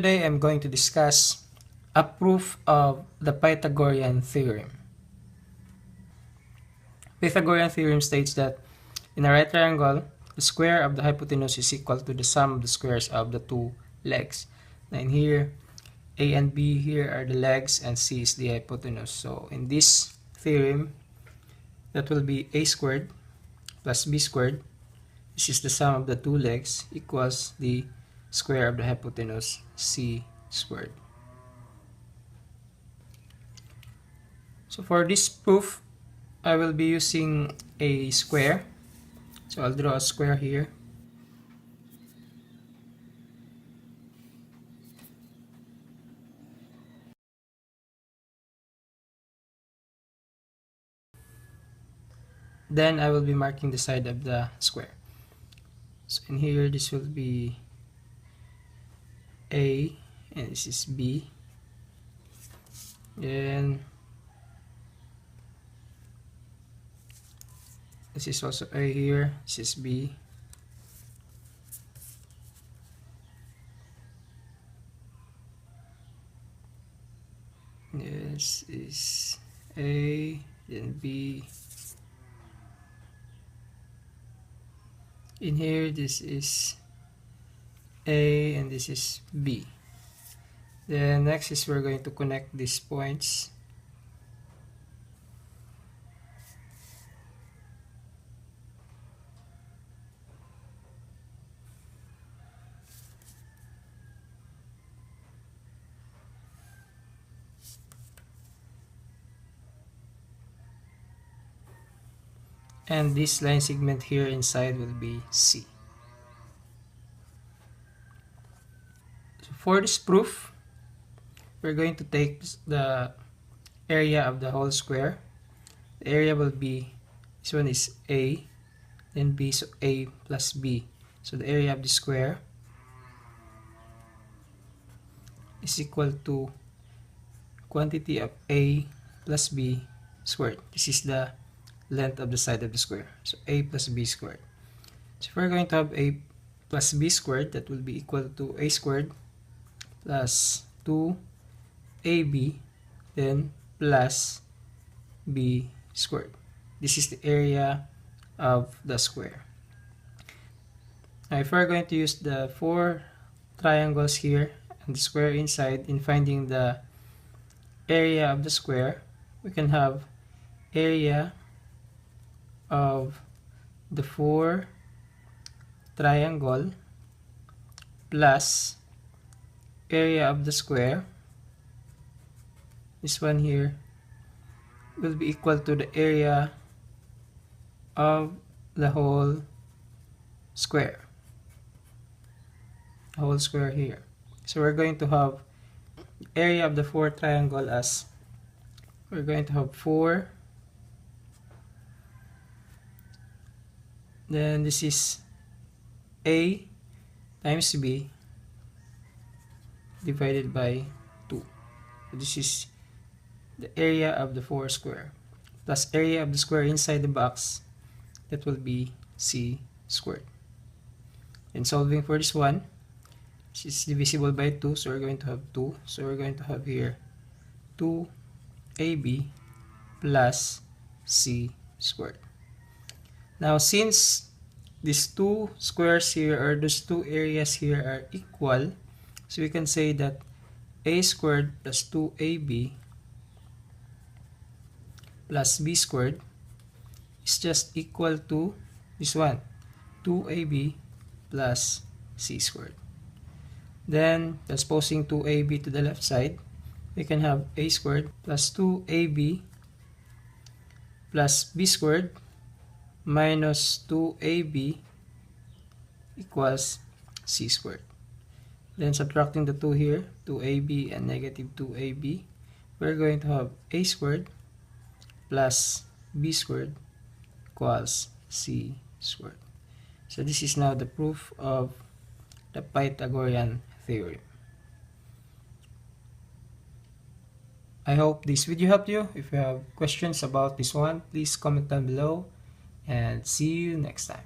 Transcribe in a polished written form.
today I'm going to discuss a proof of the Pythagorean Theorem. Pythagorean Theorem states that in a right triangle, the square of the hypotenuse is equal to the sum of the squares of the two legs. And here, A and B here are the legs and C is the hypotenuse. So in this theorem, that will be A squared plus B squared. This is the sum of the two legs equals the square of the hypotenuse C squared. So for this proof, I will be using a square. So I'll draw a square here. Then I will be marking the side of the square. So in here, this will be A and this is B. Then this is also A here, this is B. This is A, then B. In here, this is A and this is B. Then next is we're going to connect these points. And this line segment here inside will be C. So for this proof, we're going to take the area of the whole square. The area will be, this one is A, then B, so A plus B. So the area of the square is equal to quantity of A plus B squared. This is the length of the side of the square. So A plus B squared. So if we're going to have A plus B squared, that will be equal to A squared plus 2AB then plus B squared. This is the area of the square. Now if we're going to use the four triangles here and the square inside in finding the area of the square, we can have area of the four triangle plus area of the square, this one here, will be equal to the area of the whole square. The whole square here. So we're going to have area of the four triangle as, we're going to have 4, then this is A times B divided by 2. So this is the area of the 4 square plus area of the square inside the box, that will be C squared. And solving for this one, this is divisible by 2, so we're going to have 2. So we're going to have here 2AB plus C squared. Now since these two squares here, or those two areas here, are equal, so we can say that A squared plus 2AB plus B squared is just equal to this one, 2AB plus C squared. Then transposing 2AB to the left side, we can have A squared plus 2AB plus B squared minus 2AB equals C squared. Then subtracting the 2 here, 2AB and negative 2AB, we're going to have A squared plus B squared equals C squared. So this is now the proof of the Pythagorean Theorem. I hope this video helped you. If you have questions about this one, please comment down below, and see you next time.